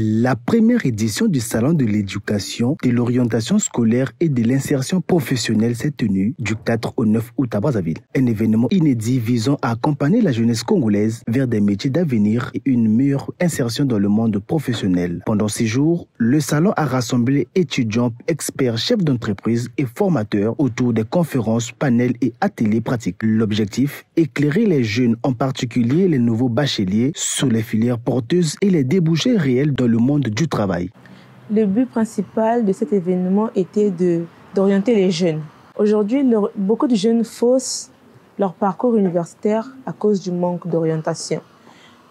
La première édition du Salon de l'éducation, de l'orientation scolaire et de l'insertion professionnelle s'est tenue du 4 au 9 août à Brazzaville. Un événement inédit visant à accompagner la jeunesse congolaise vers des métiers d'avenir et une meilleure insertion dans le monde professionnel. Pendant 6 jours, le salon a rassemblé étudiants, experts, chefs d'entreprise et formateurs autour des conférences, panels et ateliers pratiques. L'objectif, éclairer les jeunes, en particulier les nouveaux bacheliers, sur les filières porteuses et les débouchés réels dans le monde du travail. Le but principal de cet événement était d'orienter les jeunes. Aujourd'hui, beaucoup de jeunes faussent leur parcours universitaire à cause du manque d'orientation.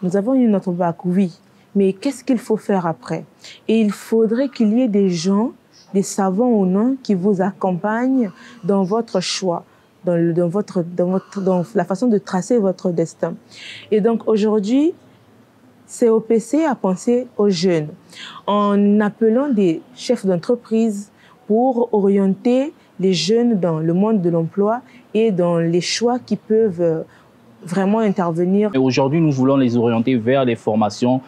Nous avons eu notre bac, oui, mais qu'est-ce qu'il faut faire après? Et il faudrait qu'il y ait des gens, des savants ou non, qui vous accompagnent dans votre choix, dans la façon de tracer votre destin. Et donc aujourd'hui, COPC a pensé aux jeunes en appelant des chefs d'entreprise pour orienter les jeunes dans le monde de l'emploi et dans les choix qui peuvent vraiment intervenir. Aujourd'hui, nous voulons les orienter vers les formations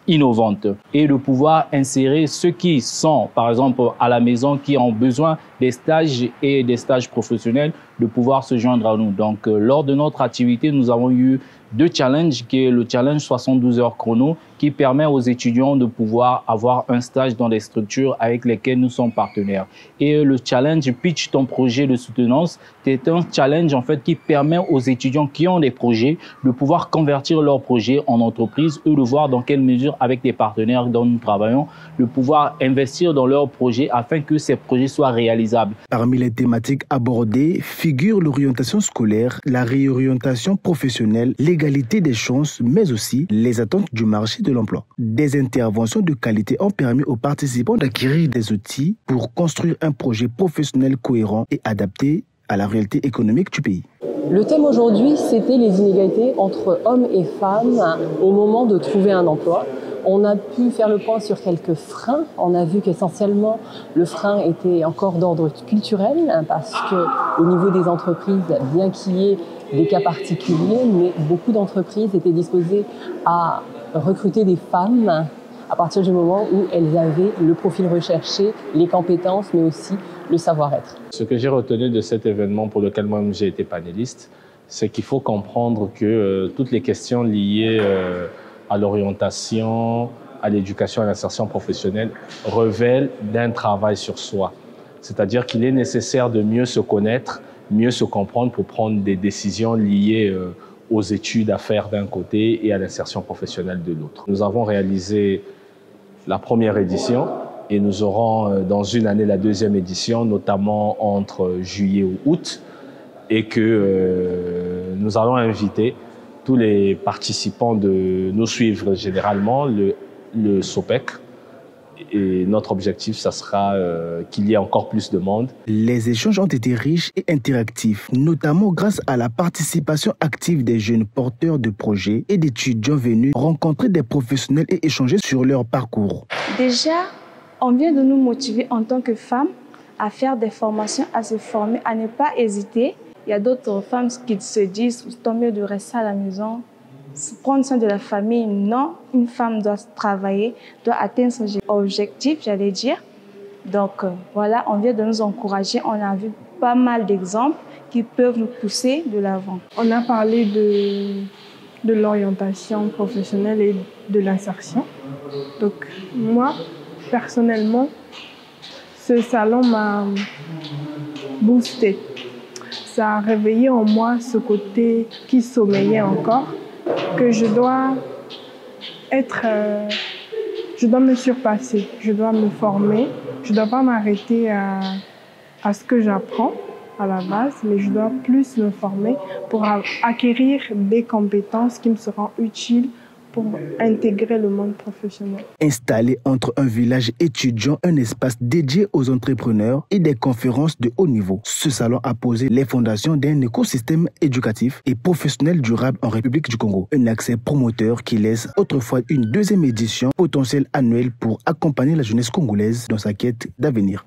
innovantes et de pouvoir insérer ceux qui sont, par exemple, à la maison, qui ont besoin des stages et des stages professionnels, de pouvoir se joindre à nous. Donc, lors de notre activité, nous avons eu 2 challenges, qui est le challenge 72 heures chrono, qui permet aux étudiants de pouvoir avoir un stage dans des structures avec lesquelles nous sommes partenaires. Et le challenge Pitch ton projet de soutenance, c'est un challenge en fait qui permet aux étudiants qui ont des projets de pouvoir convertir leurs projets en entreprise et de voir dans quelle mesure, avec des partenaires dont nous travaillons, de pouvoir investir dans leurs projets afin que ces projets soient réalisables. Parmi les thématiques abordées figurent l'orientation scolaire, la réorientation professionnelle, l'égalité des chances, mais aussi les attentes du marché de l'emploi. Des interventions de qualité ont permis aux participants d'acquérir des outils pour construire un projet professionnel cohérent et adapté à la réalité économique du pays. Le thème aujourd'hui, c'était les inégalités entre hommes et femmes au moment de trouver un emploi. On a pu faire le point sur quelques freins. On a vu qu'essentiellement, le frein était encore d'ordre culturel parce qu'au niveau des entreprises, bien qu'il y ait des cas particuliers, mais beaucoup d'entreprises étaient disposées à recruter des femmes à partir du moment où elles avaient le profil recherché, les compétences, mais aussi le savoir-être. Ce que j'ai retenu de cet événement pour lequel moi-même j'ai été panéliste, c'est qu'il faut comprendre que toutes les questions liées à l'orientation, à l'éducation, à l'insertion professionnelle révèlent d'un travail sur soi. C'est-à-dire qu'il est nécessaire de mieux se connaître, mieux se comprendre pour prendre des décisions liées aux études à faire d'un côté et à l'insertion professionnelle de l'autre. Nous avons réalisé la première édition et nous aurons dans une année la 2e édition, notamment entre juillet ou août, et que nous allons inviter tous les participants de nous suivre généralement, le SOPEC. Et notre objectif, ça sera qu'il y ait encore plus de monde. Les échanges ont été riches et interactifs, notamment grâce à la participation active des jeunes porteurs de projets et d'étudiants venus rencontrer des professionnels et échanger sur leur parcours. Déjà, on vient de nous motiver en tant que femmes à faire des formations, à se former, à ne pas hésiter. Il y a d'autres femmes qui se disent « tant mieux de rester à la maison ». Prendre soin de la famille, non. Une femme doit travailler, doit atteindre son objectif, j'allais dire. Donc voilà, on vient de nous encourager. On a vu pas mal d'exemples qui peuvent nous pousser de l'avant. On a parlé de l'orientation professionnelle et de l'insertion. Donc moi, personnellement, ce salon m'a boosté. Ça a réveillé en moi ce côté qui sommeillait encore, que je dois me surpasser, je dois me former, je ne dois pas m'arrêter à ce que j'apprends à la base, mais je dois plus me former pour acquérir des compétences qui me seront utiles pour intégrer le monde professionnel. Installé entre un village étudiant, un espace dédié aux entrepreneurs et des conférences de haut niveau, ce salon a posé les fondations d'un écosystème éducatif et professionnel durable en République du Congo. Un accès promoteur qui laisse autrefois une 2e édition potentielle annuelle pour accompagner la jeunesse congolaise dans sa quête d'avenir.